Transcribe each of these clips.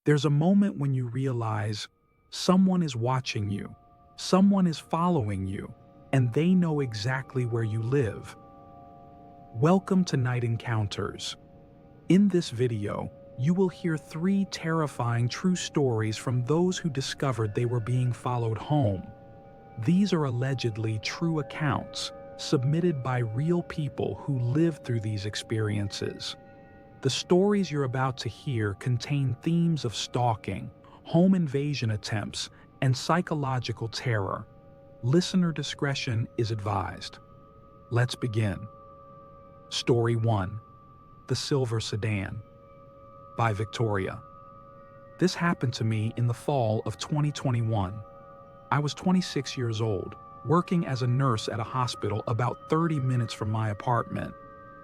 There's a moment when you realize someone is watching you, someone is following you, and they know exactly where you live. Welcome to Night Encounters. In this video, you will hear 3 terrifying true stories from those who discovered they were being followed home. These are allegedly true accounts submitted by real people who lived through these experiences. The stories you're about to hear contain themes of stalking, home invasion attempts, and psychological terror. Listener discretion is advised. Let's begin. Story 1. The Silver Sedan by Victoria. This happened to me in the fall of 2021. I was 26 years old, working as a nurse at a hospital about 30 minutes from my apartment.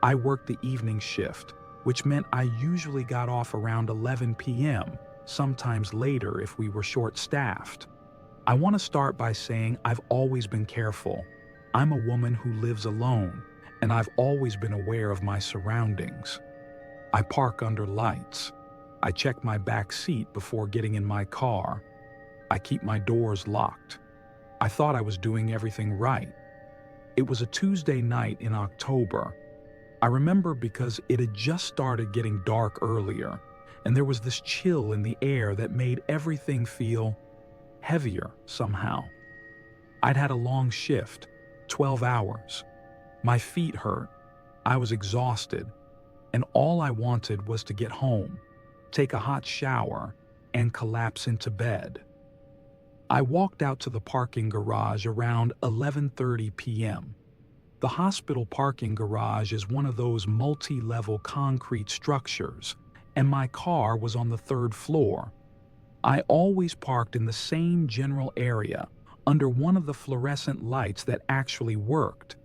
I worked the evening shift, which meant I usually got off around 11 p.m., sometimes later if we were short-staffed. I want to start by saying I've always been careful. I'm a woman who lives alone, and I've always been aware of my surroundings. I park under lights. I check my back seat before getting in my car. I keep my doors locked. I thought I was doing everything right. It was a Tuesday night in October. I remember because it had just started getting dark earlier, and there was this chill in the air that made everything feel heavier somehow. I'd had a long shift, 12 hours. My feet hurt. I was exhausted, and all I wanted was to get home, take a hot shower, and collapse into bed. I walked out to the parking garage around 11:30 p.m. The hospital parking garage is one of those multi-level concrete structures, and my car was on the 3rd floor. I always parked in the same general area, under one of the fluorescent lights that actually worked.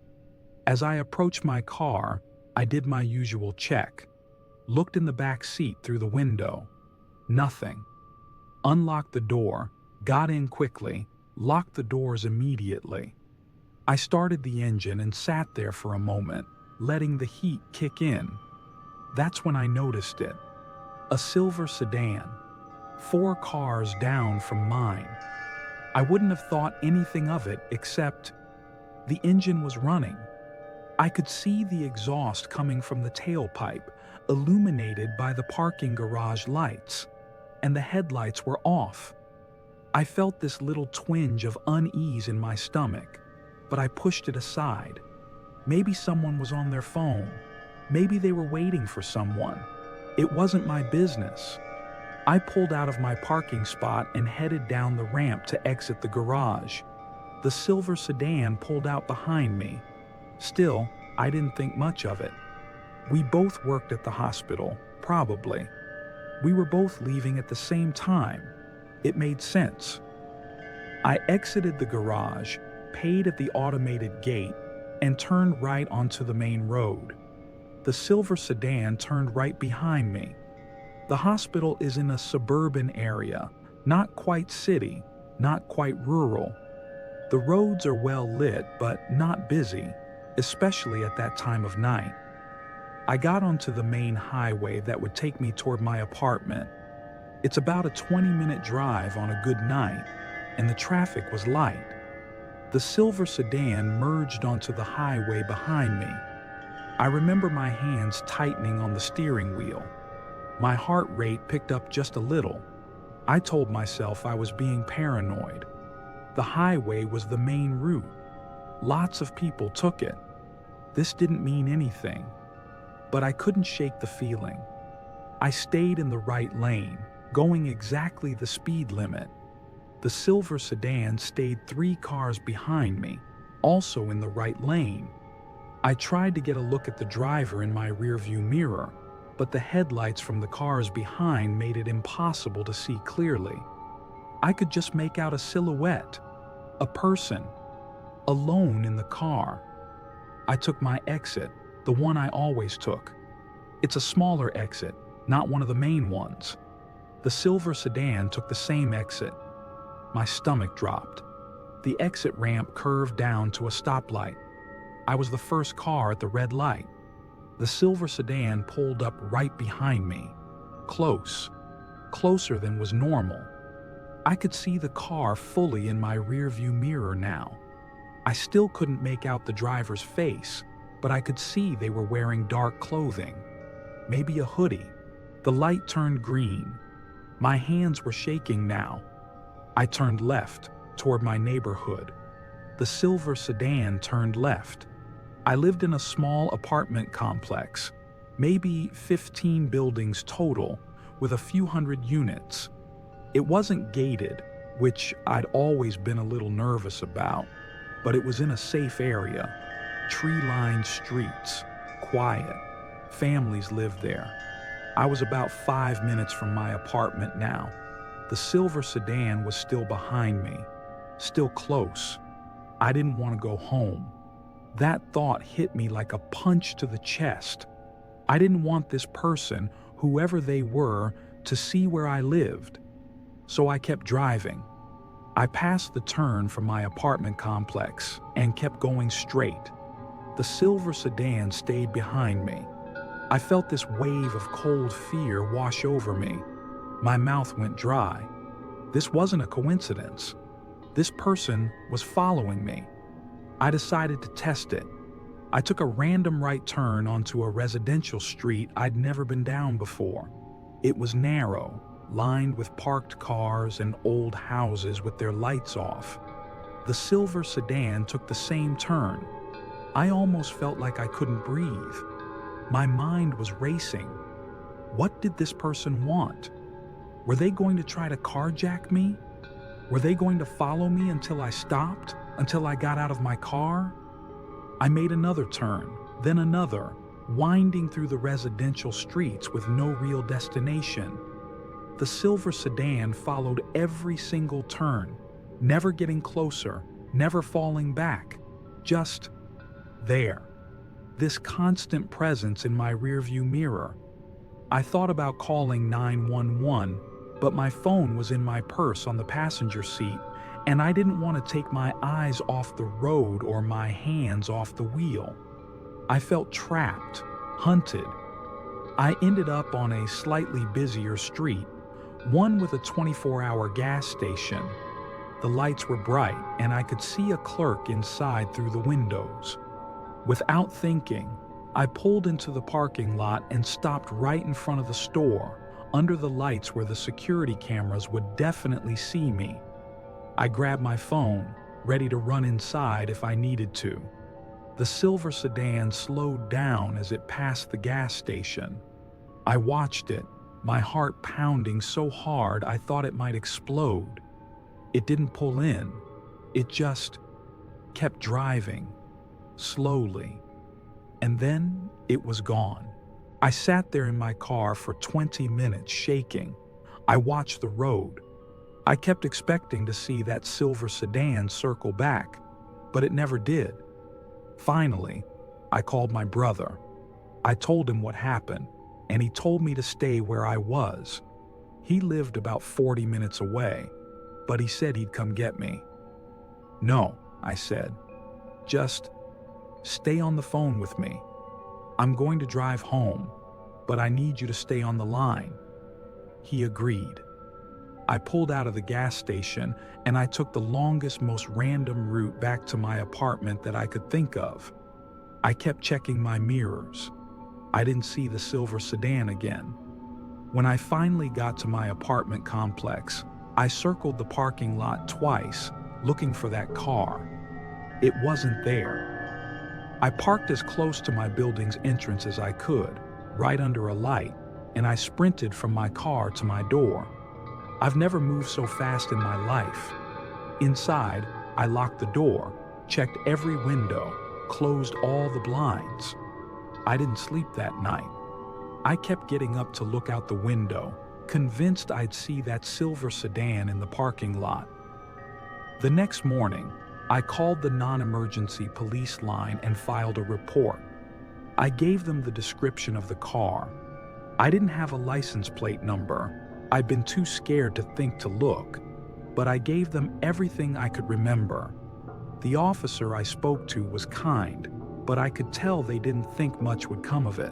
As I approached my car, I did my usual check, looked in the back seat through the window. Nothing. Unlocked the door, got in quickly, locked the doors immediately. I started the engine and sat there for a moment, letting the heat kick in. That's when I noticed it. A silver sedan, 4 cars down from mine. I wouldn't have thought anything of it except the engine was running. I could see the exhaust coming from the tailpipe, illuminated by the parking garage lights, and the headlights were off. I felt this little twinge of unease in my stomach, but I pushed it aside. Maybe someone was on their phone. Maybe they were waiting for someone. It wasn't my business. I pulled out of my parking spot and headed down the ramp to exit the garage. The silver sedan pulled out behind me. Still, I didn't think much of it. We both worked at the hospital, probably. We were both leaving at the same time. It made sense. I exited the garage, paid at the automated gate, and turned right onto the main road. The silver sedan turned right behind me. The hospital is in a suburban area, not quite city, not quite rural. The roads are well lit, but not busy, especially at that time of night. I got onto the main highway that would take me toward my apartment. It's about a 20-minute drive on a good night, and the traffic was light. The silver sedan merged onto the highway behind me. I remember my hands tightening on the steering wheel. My heart rate picked up just a little. I told myself I was being paranoid. The highway was the main route. Lots of people took it. This didn't mean anything, but I couldn't shake the feeling. I stayed in the right lane, going exactly the speed limit. The silver sedan stayed 3 cars behind me, also in the right lane. I tried to get a look at the driver in my rearview mirror, but the headlights from the cars behind made it impossible to see clearly. I could just make out a silhouette, a person, alone in the car. I took my exit, the one I always took. It's a smaller exit, not one of the main ones. The silver sedan took the same exit. My stomach dropped. The exit ramp curved down to a stoplight. I was the first car at the red light. The silver sedan pulled up right behind me. Close. closer than was normal. I could see the car fully in my rearview mirror now. I still couldn't make out the driver's face, but I could see they were wearing dark clothing, maybe a hoodie. The light turned green. My hands were shaking now. I turned left, toward my neighborhood. The Silver Sedan turned left. I lived in a small apartment complex, maybe 15 buildings total, with a few hundred units. It wasn't gated, which I'd always been a little nervous about, but it was in a safe area. Tree-lined streets, quiet. Families lived there. I was about 5 minutes from my apartment now. The Silver Sedan was still behind me, still close. I didn't want to go home. That thought hit me like a punch to the chest. I didn't want this person, whoever they were, to see where I lived. So I kept driving. I passed the turn from my apartment complex and kept going straight. The Silver Sedan stayed behind me. I felt this wave of cold fear wash over me. My mouth went dry. This wasn't a coincidence. This person was following me. I decided to test it. I took a random right turn onto a residential street I'd never been down before. It was narrow, lined with parked cars and old houses with their lights off. The Silver Sedan took the same turn. I almost felt like I couldn't breathe. My mind was racing. What did this person want? Were they going to try to carjack me? Were they going to follow me until I stopped, until I got out of my car? I made another turn, then another, winding through the residential streets with no real destination. The Silver Sedan followed every single turn, never getting closer, never falling back, just there. This constant presence in my rearview mirror. I thought about calling 911, but my phone was in my purse on the passenger seat, and I didn't want to take my eyes off the road or my hands off the wheel. I felt trapped, hunted. I ended up on a slightly busier street, one with a 24-hour gas station. The lights were bright, and I could see a clerk inside through the windows. Without thinking, I pulled into the parking lot and stopped right in front of the store, under the lights where the security cameras would definitely see me. I grabbed my phone, ready to run inside if I needed to. The Silver Sedan slowed down as it passed the gas station. I watched it, my heart pounding so hard I thought it might explode. It didn't pull in. It just kept driving, slowly. And then it was gone. I sat there in my car for 20 minutes shaking. I watched the road. I kept expecting to see that Silver Sedan circle back, but it never did. Finally, I called my brother. I told him what happened, and he told me to stay where I was. He lived about 40 minutes away, but he said he'd come get me. No, I said. Just stay on the phone with me. I'm going to drive home, but I need you to stay on the line. He agreed. I pulled out of the gas station and I took the longest, most random route back to my apartment that I could think of. I kept checking my mirrors. I didn't see the Silver Sedan again. When I finally got to my apartment complex, I circled the parking lot twice, looking for that car. It wasn't there. I parked as close to my building's entrance as I could, right under a light, and I sprinted from my car to my door. I've never moved so fast in my life. Inside, I locked the door, checked every window, closed all the blinds. I didn't sleep that night. I kept getting up to look out the window, convinced I'd see that Silver Sedan in the parking lot. The next morning, I called the non-emergency police line and filed a report. I gave them the description of the car. I didn't have a license plate number. I'd been too scared to think to look, but I gave them everything I could remember. The officer I spoke to was kind, but I could tell they didn't think much would come of it.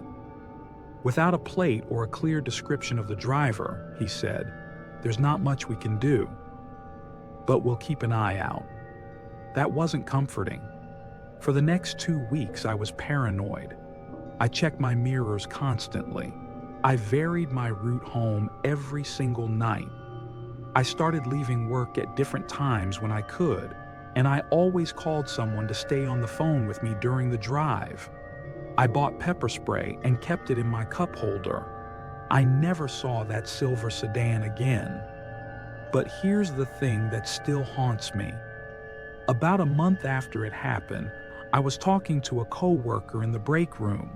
Without a plate or a clear description of the driver, he said, there's not much we can do. But we'll keep an eye out. That wasn't comforting. For the next 2 weeks, I was paranoid. I checked my mirrors constantly. I varied my route home every single night. I started leaving work at different times when I could, and I always called someone to stay on the phone with me during the drive. I bought pepper spray and kept it in my cup holder. I never saw that silver sedan again. But here's the thing that still haunts me. About a month after it happened, I was talking to a coworker in the break room.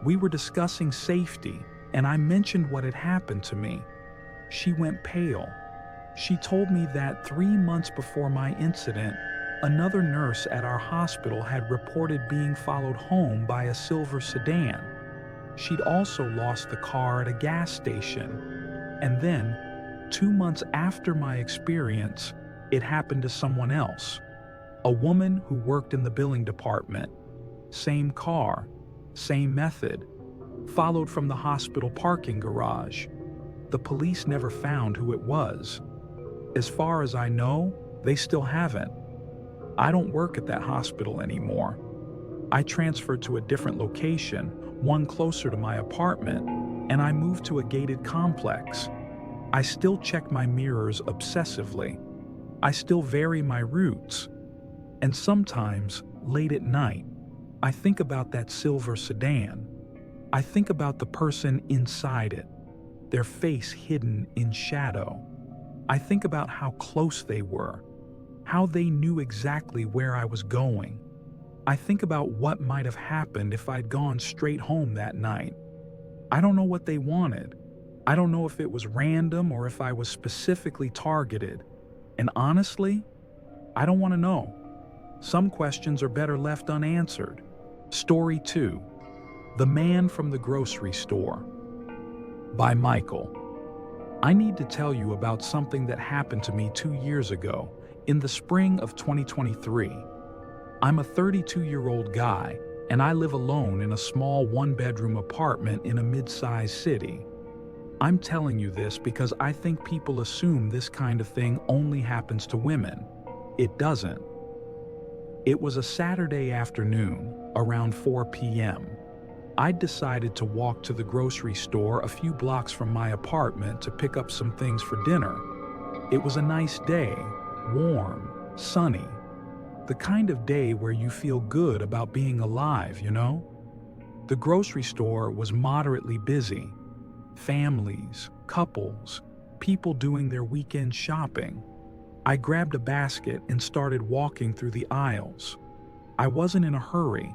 We were discussing safety, and I mentioned what had happened to me. She went pale. She told me that 3 months before my incident, another nurse at our hospital had reported being followed home by a silver sedan. She'd also lost the car at a gas station. And then, 2 months after my experience, it happened to someone else. A woman who worked in the billing department. Same car, same method. Followed from the hospital parking garage. The police never found who it was. As far as I know, they still haven't. I don't work at that hospital anymore. I transferred to a different location, one closer to my apartment, and I moved to a gated complex. I still check my mirrors obsessively. I still vary my routes. And sometimes, late at night, I think about that silver sedan. I think about the person inside it, their face hidden in shadow. I think about how close they were, how they knew exactly where I was going. I think about what might have happened if I'd gone straight home that night. I don't know what they wanted. I don't know if it was random or if I was specifically targeted. And honestly, I don't want to know. Some questions are better left unanswered. Story 2. The Man from the Grocery Store. By Michael. I need to tell you about something that happened to me 2 years ago, in the spring of 2023. I'm a 32-year-old guy, and I live alone in a small one-bedroom apartment in a mid-sized city. I'm telling you this because I think people assume this kind of thing only happens to women. It doesn't. It was a Saturday afternoon, around 4 p.m. I'd decided to walk to the grocery store a few blocks from my apartment to pick up some things for dinner. It was a nice day, warm, sunny. The kind of day where you feel good about being alive, you know? The grocery store was moderately busy. Families, couples, people doing their weekend shopping. I grabbed a basket and started walking through the aisles. I wasn't in a hurry.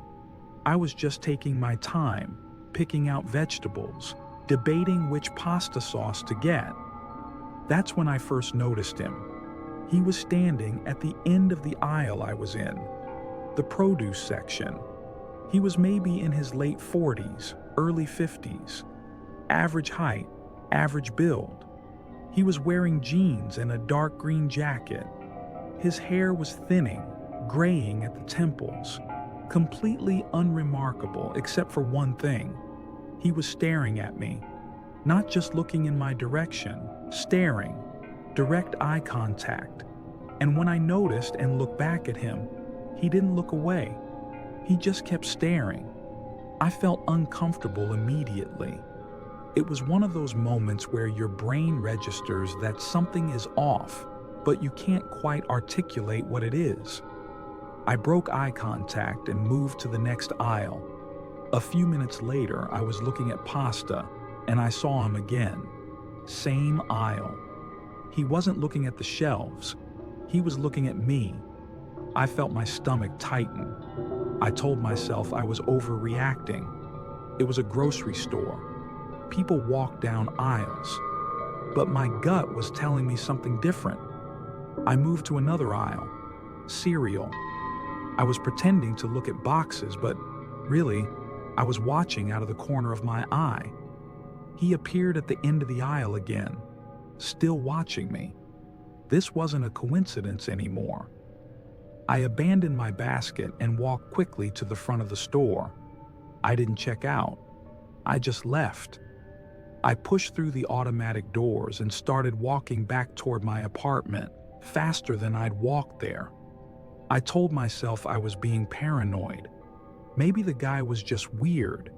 I was just taking my time, picking out vegetables, debating which pasta sauce to get. That's when I first noticed him. He was standing at the end of the aisle I was in, the produce section. He was maybe in his late 40s, early 50s. Average height, average build. He was wearing jeans and a dark green jacket. His hair was thinning, graying at the temples. Completely unremarkable except for one thing. He was staring at me. Not just looking in my direction, staring. Direct eye contact. And when I noticed and looked back at him, he didn't look away. He just kept staring. I felt uncomfortable immediately. It was one of those moments where your brain registers that something is off, but you can't quite articulate what it is. I broke eye contact and moved to the next aisle. A few minutes later, I was looking at pasta, and I saw him again. Same aisle. He wasn't looking at the shelves. He was looking at me. I felt my stomach tighten. I told myself I was overreacting. It was a grocery store. People walked down aisles. But my gut was telling me something different. I moved to another aisle. Cereal. I was pretending to look at boxes, but really, I was watching out of the corner of my eye. He appeared at the end of the aisle again, still watching me. This wasn't a coincidence anymore. I abandoned my basket and walked quickly to the front of the store. I didn't check out. I just left. I pushed through the automatic doors and started walking back toward my apartment, faster than I'd walked there. I told myself I was being paranoid. Maybe the guy was just weird.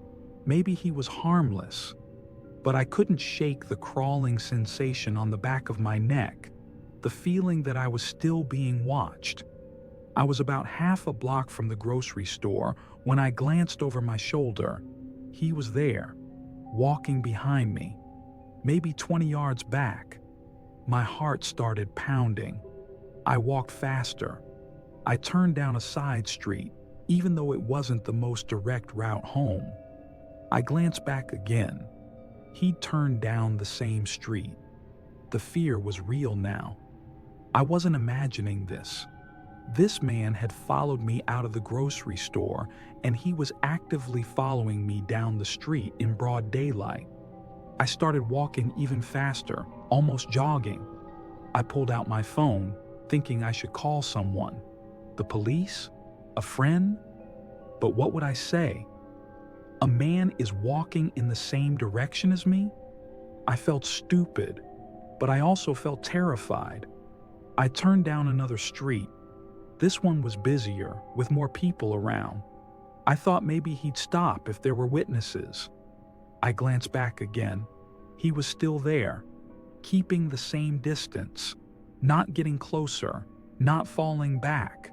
Maybe he was harmless. But I couldn't shake the crawling sensation on the back of my neck, the feeling that I was still being watched. I was about half a block from the grocery store when I glanced over my shoulder. He was there, walking behind me, maybe 20 yards back. My heart started pounding. I walked faster. I turned down a side street, even though it wasn't the most direct route home. I glanced back again. He'd turned down the same street. The fear was real now. I wasn't imagining this. This man had followed me out of the grocery store, and he was actively following me down the street in broad daylight. I started walking even faster, almost jogging. I pulled out my phone, thinking I should call someone. The police? A friend? But what would I say? A man is walking in the same direction as me? I felt stupid, but I also felt terrified. I turned down another street. This one was busier, with more people around. I thought maybe he'd stop if there were witnesses. I glanced back again. He was still there, keeping the same distance, not getting closer, not falling back.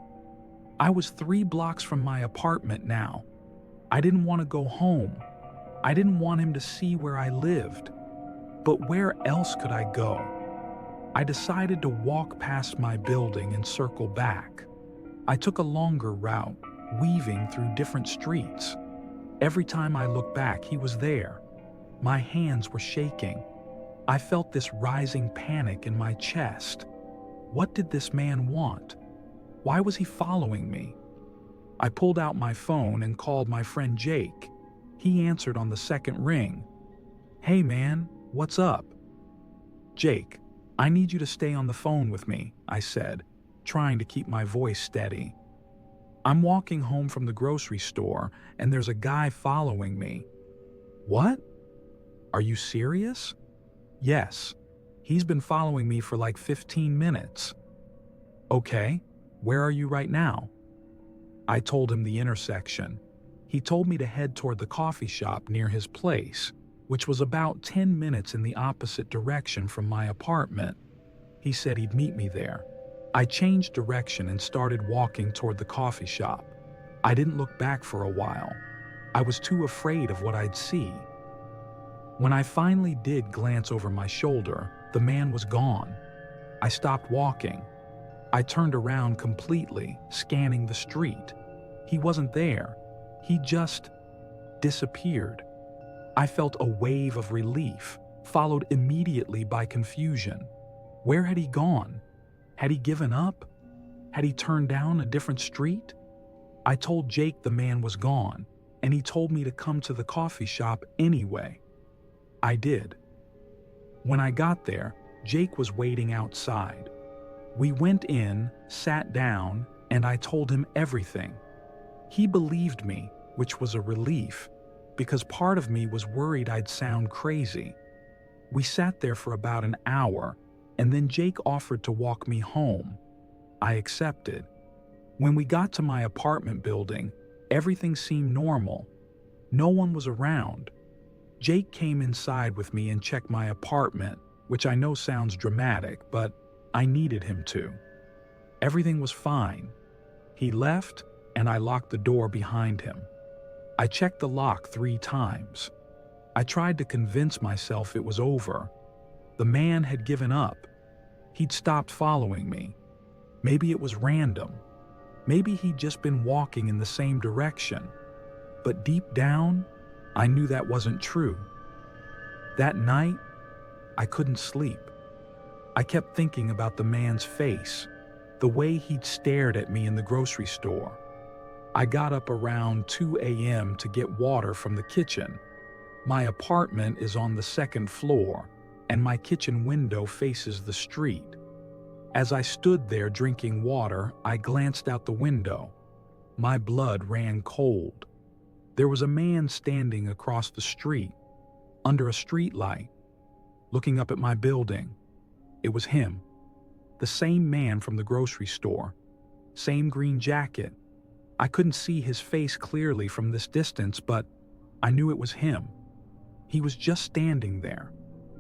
I was 3 blocks from my apartment now. I didn't want to go home. I didn't want him to see where I lived. But where else could I go? I decided to walk past my building and circle back. I took a longer route, weaving through different streets. Every time I looked back, he was there. My hands were shaking. I felt this rising panic in my chest. What did this man want? Why was he following me? I pulled out my phone and called my friend Jake. He answered on the second ring. "Hey man, what's up?" "Jake, I need you to stay on the phone with me," I said, trying to keep my voice steady. "I'm walking home from the grocery store and there's a guy following me." "What? Are you serious?" "Yes. He's been following me for like 15 minutes. "Okay, where are you right now?" I told him the intersection. He told me to head toward the coffee shop near his place, which was about 10 minutes in the opposite direction from my apartment. He said he'd meet me there. I changed direction and started walking toward the coffee shop. I didn't look back for a while. I was too afraid of what I'd see. When I finally did glance over my shoulder, the man was gone. I stopped walking. I turned around completely, scanning the street. He wasn't there. He just disappeared. I felt a wave of relief, followed immediately by confusion. Where had he gone? Had he given up? Had he turned down a different street? I told Jake the man was gone, and he told me to come to the coffee shop anyway. I did. When I got there, Jake was waiting outside. We went in, sat down, and I told him everything. He believed me, which was a relief, because part of me was worried I'd sound crazy. We sat there for about an hour, and then Jake offered to walk me home. I accepted. When we got to my apartment building, everything seemed normal. No one was around. Jake came inside with me and checked my apartment, which I know sounds dramatic, but I needed him to. Everything was fine. He left, and I locked the door behind him. I checked the lock 3 times. I tried to convince myself it was over. The man had given up. He'd stopped following me. Maybe it was random. Maybe he'd just been walking in the same direction. But deep down, I knew that wasn't true. That night, I couldn't sleep. I kept thinking about the man's face, the way he'd stared at me in the grocery store. I got up around 2 a.m. to get water from the kitchen. My apartment is on the 2nd floor, and my kitchen window faces the street. As I stood there drinking water, I glanced out the window. My blood ran cold. There was a man standing across the street, under a street light, looking up at my building. It was him, the same man from the grocery store, same green jacket. I couldn't see his face clearly from this distance, but I knew it was him. He was just standing there,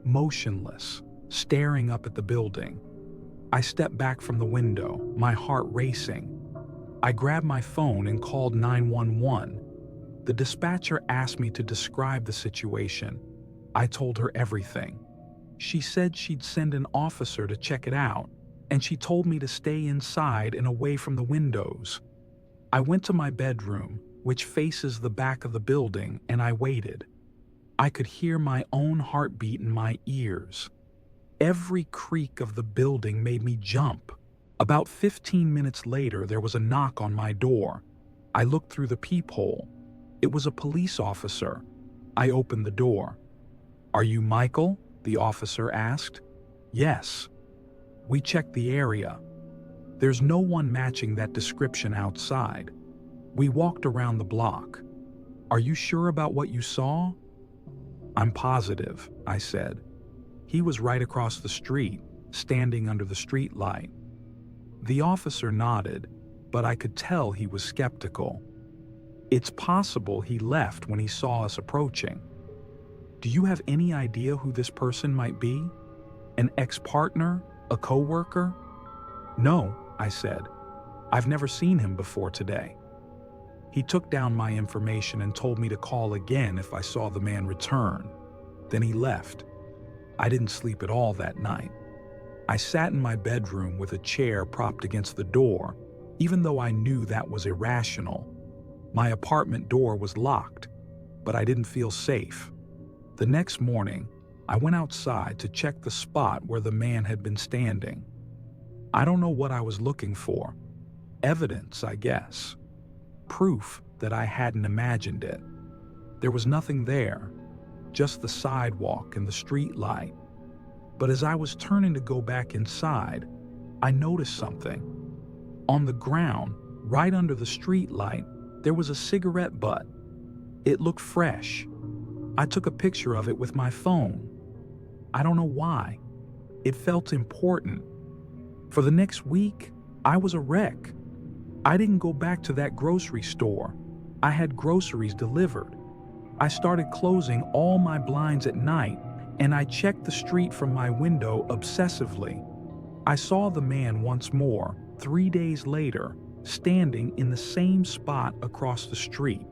motionless, staring up at the building. I stepped back from the window, my heart racing. I grabbed my phone and called 911. The dispatcher asked me to describe the situation. I told her everything. She said she'd send an officer to check it out, and she told me to stay inside and away from the windows. I went to my bedroom, which faces the back of the building, and I waited. I could hear my own heartbeat in my ears. Every creak of the building made me jump. About 15 minutes later, there was a knock on my door. I looked through the peephole. It was a police officer. I opened the door. "Are you Michael?" the officer asked. "Yes." We checked the area. There's no one matching that description outside. We walked around the block. "Are you sure about what you saw?" "I'm positive," I said. "He was right across the street, standing under the street light." The officer nodded, but I could tell he was skeptical. "It's possible he left when he saw us approaching." "Do you have any idea who this person might be? An ex-partner? A coworker?" "No," I said. "I've never seen him before today." He took down my information and told me to call again if I saw the man return. Then he left. I didn't sleep at all that night. I sat in my bedroom with a chair propped against the door, even though I knew that was irrational. My apartment door was locked, but I didn't feel safe. The next morning, I went outside to check the spot where the man had been standing. I don't know what I was looking for. Evidence, I guess. Proof that I hadn't imagined it. There was nothing there, just the sidewalk and the street light. But as I was turning to go back inside, I noticed something. On the ground, right under the street light, there was a cigarette butt. It looked fresh. I took a picture of it with my phone. I don't know why. It felt important. For the next week, I was a wreck. I didn't go back to that grocery store. I had groceries delivered. I started closing all my blinds at night, and I checked the street from my window obsessively. I saw the man once more, 3 days later, standing in the same spot across the street.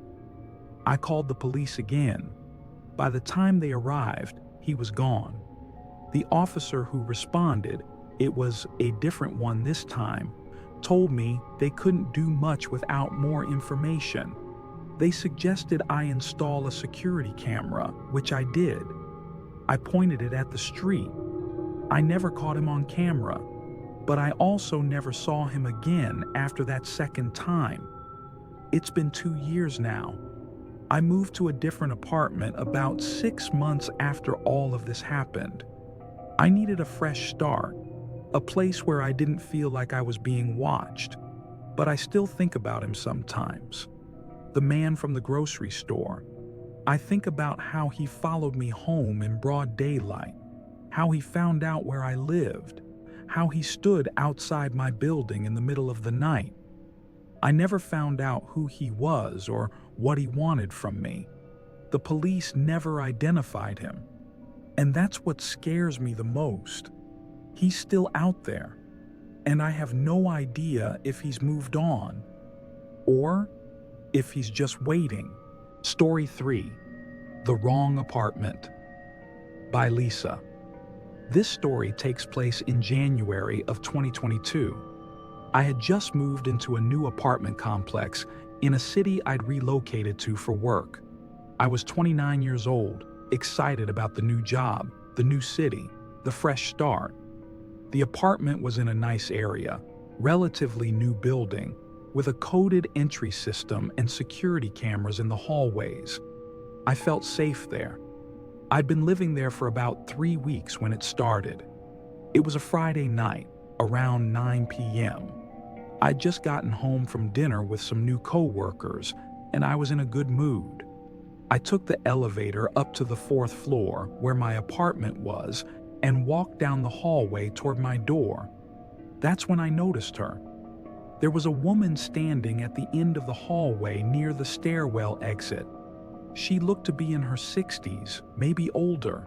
I called the police again. By the time they arrived, he was gone. The officer who responded, it was a different one this time, told me they couldn't do much without more information. They suggested I install a security camera, which I did. I pointed it at the street. I never caught him on camera, but I also never saw him again after that second time. It's been 2 years now. I moved to a different apartment about 6 months after all of this happened. I needed a fresh start, a place where I didn't feel like I was being watched, but I still think about him sometimes. The man from the grocery store. I think about how he followed me home in broad daylight, how he found out where I lived, how he stood outside my building in the middle of the night. I never found out who he was or what he wanted from me. The police never identified him. And that's what scares me the most. He's still out there, and I have no idea if he's moved on or if he's just waiting. Story 3: The Wrong Apartment, by Lisa. This story takes place in January of 2022. I had just moved into a new apartment complex in a city I'd relocated to for work. I was 29 years old, excited about the new job, the new city, the fresh start. The apartment was in a nice area, relatively new building, with a coded entry system and security cameras in the hallways. I felt safe there. I'd been living there for about 3 weeks when it started. It was a Friday night, around 9 p.m. I'd just gotten home from dinner with some new co-workers, and I was in a good mood. I took the elevator up to the fourth floor where my apartment was and walked down the hallway toward my door. That's when I noticed her. There was a woman standing at the end of the hallway near the stairwell exit. She looked to be in her 60s, maybe older.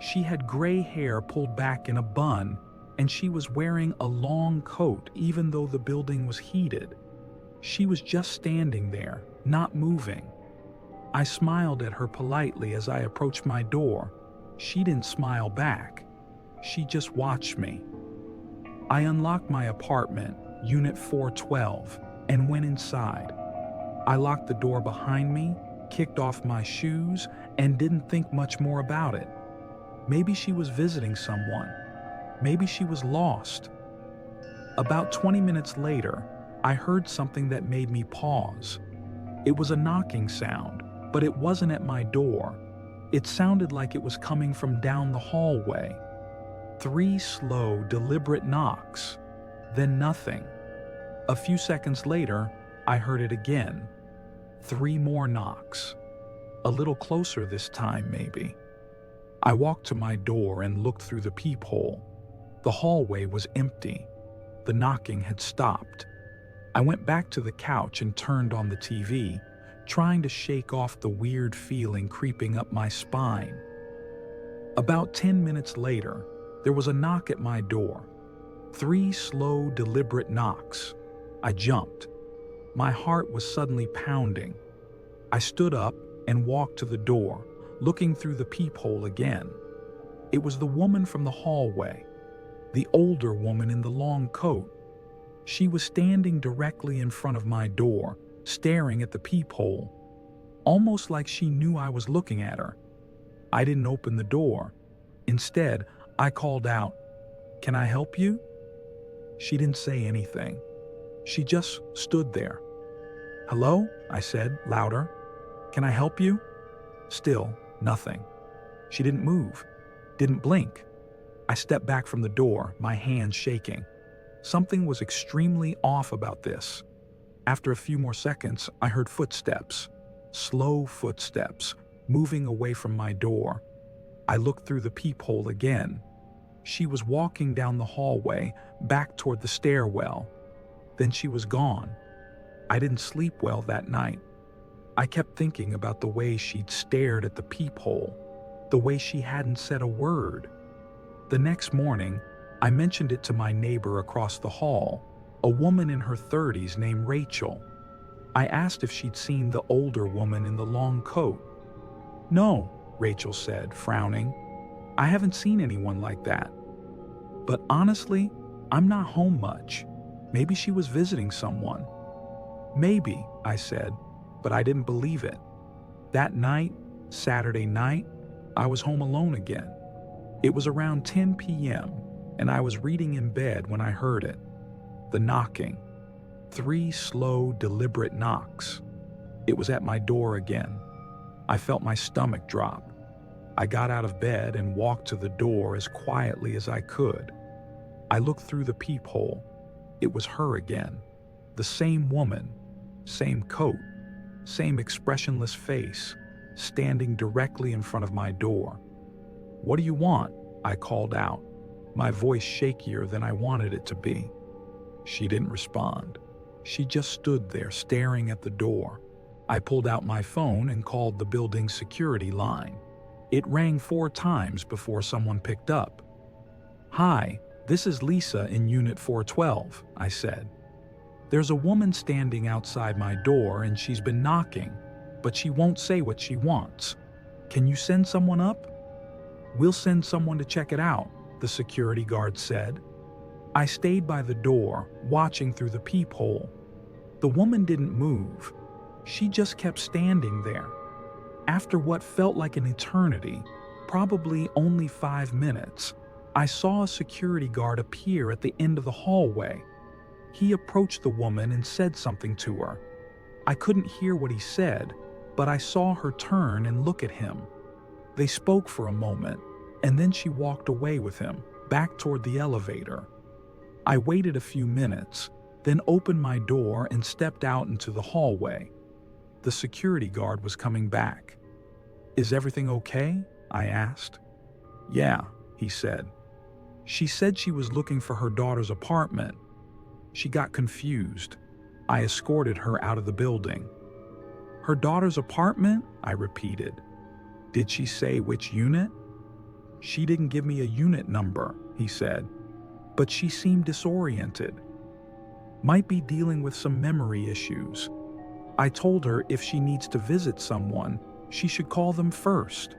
She had gray hair pulled back in a bun, and she was wearing a long coat even though the building was heated. She was just standing there, not moving. I smiled at her politely as I approached my door. She didn't smile back. She just watched me. I unlocked my apartment, Unit 412, and went inside. I locked the door behind me, kicked off my shoes, and didn't think much more about it. Maybe she was visiting someone. Maybe she was lost. About 20 minutes later, I heard something that made me pause. It was a knocking sound, but it wasn't at my door. It sounded like it was coming from down the hallway. 3 slow, deliberate knocks, then nothing. A few seconds later, I heard it again. 3 more knocks. A little closer this time, maybe. I walked to my door and looked through the peephole. The hallway was empty. The knocking had stopped. I went back to the couch and turned on the TV, trying to shake off the weird feeling creeping up my spine. About 10 minutes later, there was a knock at my door. 3 slow, deliberate knocks. I jumped. My heart was suddenly pounding. I stood up and walked to the door, looking through the peephole again. It was the woman from the hallway, the older woman in the long coat. She was standing directly in front of my door, staring at the peephole, almost like she knew I was looking at her. I didn't open the door. Instead, I called out, "Can I help you?" She didn't say anything. She just stood there. "Hello?" I said, louder. "Can I help you?" Still, nothing. She didn't move, didn't blink. I stepped back from the door, my hands shaking. Something was extremely off about this. After a few more seconds, I heard footsteps, slow footsteps, moving away from my door. I looked through the peephole again. She was walking down the hallway, back toward the stairwell. Then she was gone. I didn't sleep well that night. I kept thinking about the way she'd stared at the peephole, the way she hadn't said a word. The next morning, I mentioned it to my neighbor across the hall, a woman in her 30s named Rachel. I asked if she'd seen the older woman in the long coat. "No," Rachel said, frowning. "I haven't seen anyone like that. But honestly, I'm not home much. Maybe she was visiting someone." "Maybe," I said, but I didn't believe it. That night, Saturday night, I was home alone again. It was around 10 p.m., and I was reading in bed when I heard it. The knocking. 3 slow, deliberate knocks. It was at my door again. I felt my stomach drop. I got out of bed and walked to the door as quietly as I could. I looked through the peephole. It was her again. The same woman, same coat, same expressionless face, standing directly in front of my door. "What do you want?" I called out, my voice shakier than I wanted it to be. She didn't respond. She just stood there staring at the door. I pulled out my phone and called the building's security line. It rang 4 times before someone picked up. "Hi, this is Lisa in Unit 412, I said. "There's a woman standing outside my door and she's been knocking, but she won't say what she wants. Can you send someone up?" "We'll send someone to check it out," the security guard said. I stayed by the door, watching through the peephole. The woman didn't move. She just kept standing there. After what felt like an eternity, probably only 5 minutes, I saw a security guard appear at the end of the hallway. He approached the woman and said something to her. I couldn't hear what he said, but I saw her turn and look at him. They spoke for a moment, and then she walked away with him, back toward the elevator. I waited a few minutes, then opened my door and stepped out into the hallway. The security guard was coming back. "Is everything okay?" I asked. "Yeah," he said. "She said she was looking for her daughter's apartment. She got confused. I escorted her out of the building." "Her daughter's apartment?" I repeated. "Did she say which unit?" "She didn't give me a unit number," he said, "but she seemed disoriented. Might be dealing with some memory issues. I told her if she needs to visit someone, she should call them first."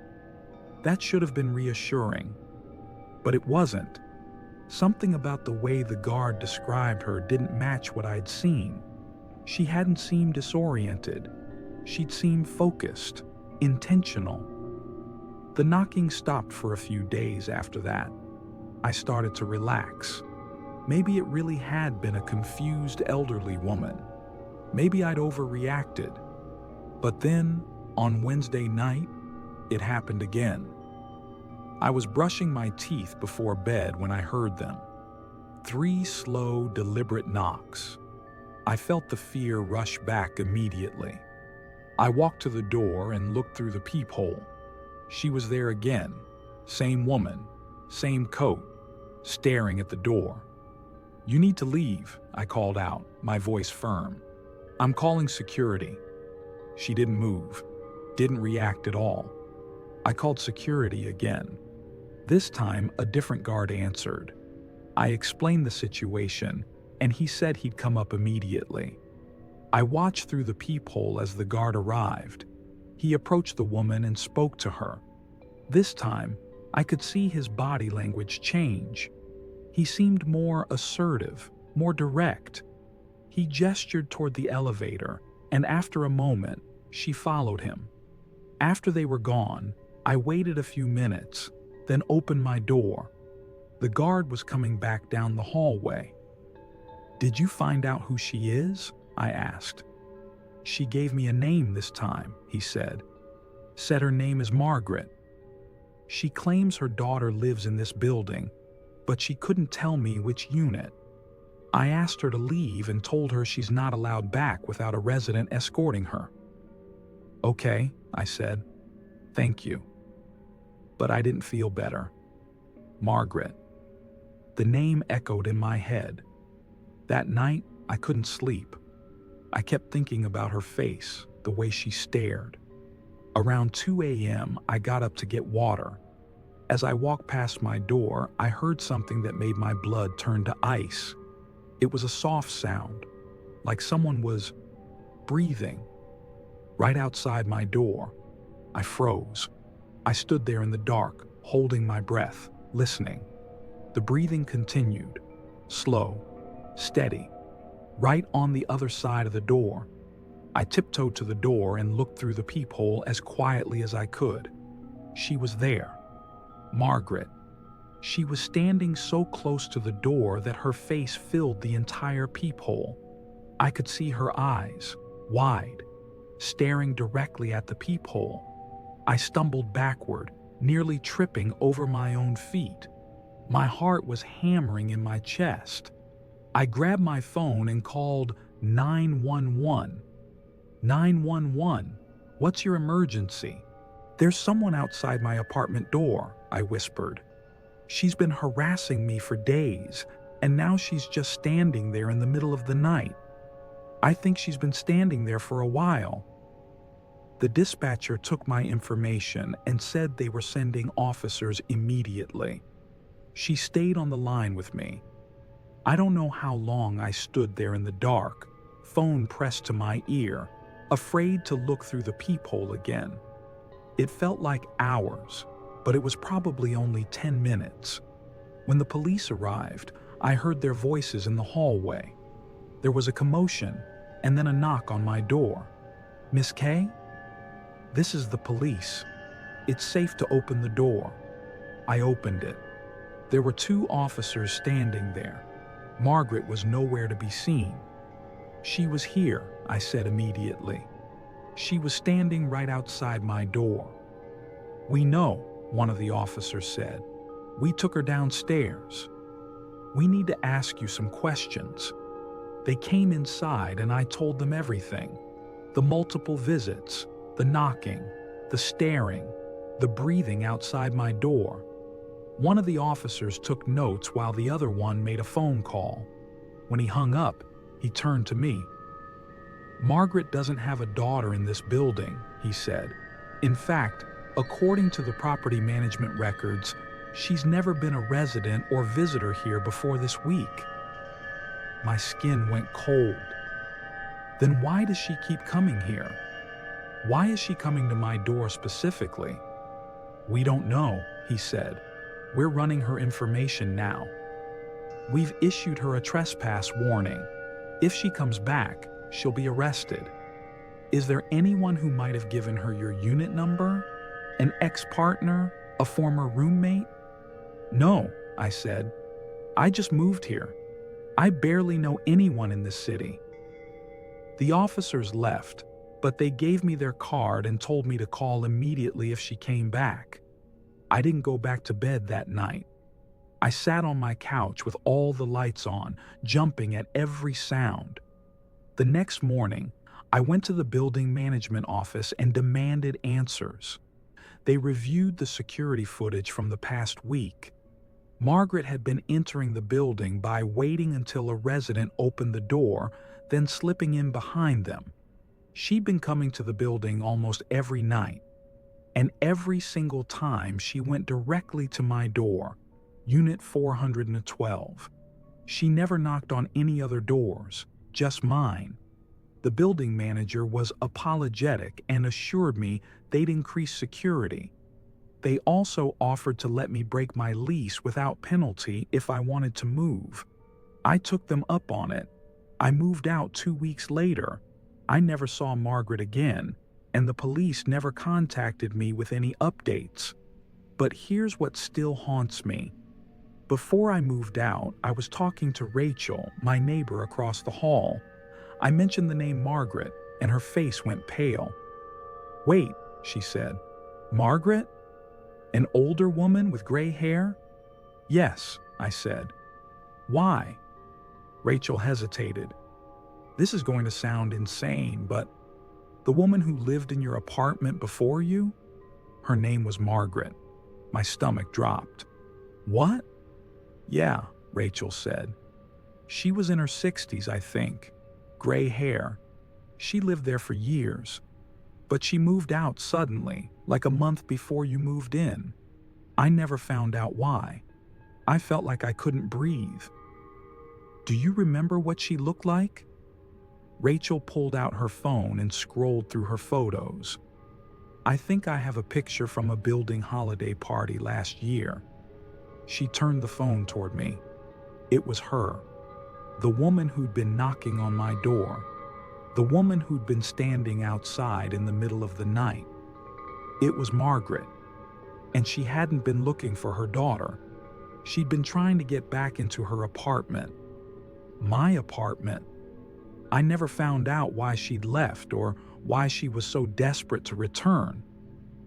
That should have been reassuring, but it wasn't. Something about the way the guard described her didn't match what I'd seen. She hadn't seemed disoriented. She'd seemed focused, intentional. The knocking stopped for a few days after that. I started to relax. Maybe it really had been a confused elderly woman. Maybe I'd overreacted. But then, on Wednesday night, it happened again. I was brushing my teeth before bed when I heard them. 3 slow, deliberate knocks. I felt the fear rush back immediately. I walked to the door and looked through the peephole. She was there again. Same woman, same coat, staring at the door. "You need to leave," I called out, my voice firm. "I'm calling security." She didn't move, didn't react at all. I called security again. This time, a different guard answered. I explained the situation, and he said he'd come up immediately. I watched through the peephole as the guard arrived. He approached the woman and spoke to her. This time, I could see his body language change. He seemed more assertive, more direct. He gestured toward the elevator, and after a moment, she followed him. After they were gone, I waited a few minutes, then opened my door. The guard was coming back down the hallway. "Did you find out who she is?" I asked. "She gave me a name this time," he said. "Said her name is Margaret. She claims her daughter lives in this building, but she couldn't tell me which unit. I asked her to leave and told her she's not allowed back without a resident escorting her." "Okay," I said. "Thank you." But I didn't feel better. Margaret. The name echoed in my head. That night, I couldn't sleep. I kept thinking about her face, the way she stared. Around 2 a.m., I got up to get water. As I walked past my door, I heard something that made my blood turn to ice. It was a soft sound, like someone was breathing. Right outside my door, I froze. I stood there in the dark, holding my breath, listening. The breathing continued, slow, steady, right on the other side of the door. I tiptoed to the door and looked through the peephole as quietly as I could. She was there. Margaret. She was standing so close to the door that her face filled the entire peephole. I could see her eyes, wide, staring directly at the peephole. I stumbled backward, nearly tripping over my own feet. My heart was hammering in my chest. I grabbed my phone and called 911. 911, what's your emergency? There's someone outside my apartment door, I whispered. She's been harassing me for days, and now she's just standing there in the middle of the night. I think she's been standing there for a while. The dispatcher took my information and said they were sending officers immediately. She stayed on the line with me. I don't know how long I stood there in the dark, phone pressed to my ear, afraid to look through the peephole again. It felt like hours, but it was probably only 10 minutes. When the police arrived, I heard their voices in the hallway. There was a commotion, and then a knock on my door. "Miss Kay?" "This is the police. It's safe to open the door." I opened it. There were 2 officers standing there. Margaret was nowhere to be seen. "She was here," I said immediately. "She was standing right outside my door." "We know," one of the officers said. "We took her downstairs. We need to ask you some questions." They came inside and I told them everything. The multiple visits, the knocking, the staring, the breathing outside my door. One of the officers took notes while the other one made a phone call. When he hung up, he turned to me. "Margaret doesn't have a daughter in this building," he said. "In fact, according to the property management records, she's never been a resident or visitor here before this week." My skin went cold. Then why does she keep coming here? Why is she coming to my door specifically? "We don't know," he said. "We're running her information now. We've issued her a trespass warning. If she comes back, she'll be arrested. Is there anyone who might have given her your unit number? An ex-partner? A former roommate?" "No," I said. "I just moved here. I barely know anyone in this city." The officers left, but they gave me their card and told me to call immediately if she came back. I didn't go back to bed that night. I sat on my couch with all the lights on, jumping at every sound. The next morning, I went to the building management office and demanded answers. They reviewed the security footage from the past week. Margaret had been entering the building by waiting until a resident opened the door, then slipping in behind them. She'd been coming to the building almost every night, and every single time she went directly to my door, Unit 412. She never knocked on any other doors, just mine. The building manager was apologetic and assured me they'd increase security. They also offered to let me break my lease without penalty if I wanted to move. I took them up on it. I moved out 2 weeks later. I never saw Margaret again, and the police never contacted me with any updates. But here's what still haunts me. Before I moved out, I was talking to Rachel, my neighbor across the hall. I mentioned the name Margaret, and her face went pale. "Wait," she said. "Margaret? An older woman with gray hair?" "Yes," I said. "Why?" Rachel hesitated. "This is going to sound insane, but the woman who lived in your apartment before you? Her name was Margaret." My stomach dropped. "What?" "Yeah," Rachel said. "She was in her 60s, I think. Gray hair. She lived there for years. But she moved out suddenly, like a month before you moved in. I never found out why. I felt like I couldn't breathe." "Do you remember what she looked like?" Rachel pulled out her phone and scrolled through her photos. "I think I have a picture from a building holiday party last year." She turned the phone toward me. It was her. The woman who'd been knocking on my door. The woman who'd been standing outside in the middle of the night. It was Margaret. And she hadn't been looking for her daughter. She'd been trying to get back into her apartment. My apartment. I never found out why she'd left or why she was so desperate to return.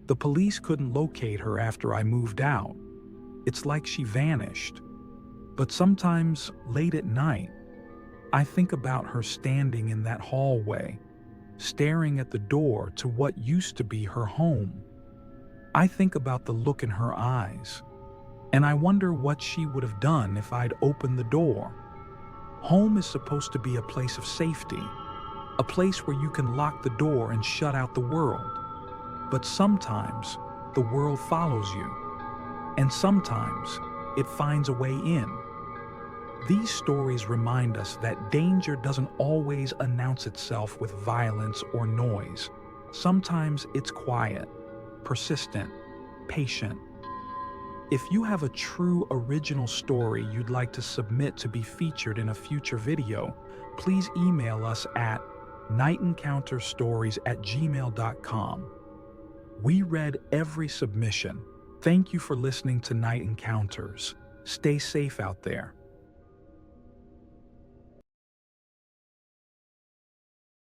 The police couldn't locate her after I moved out. It's like she vanished. But sometimes, late at night, I think about her standing in that hallway, staring at the door to what used to be her home. I think about the look in her eyes, and I wonder what she would have done if I'd opened the door. Home is supposed to be a place of safety, a place where you can lock the door and shut out the world. But sometimes the world follows you, and sometimes it finds a way in. These stories remind us that danger doesn't always announce itself with violence or noise. Sometimes it's quiet, persistent, patient. If you have a true original story you'd like to submit to be featured in a future video, please email us at nightencounterstories@gmail.com. We read every submission. Thank you for listening to Night Encounters. Stay safe out there.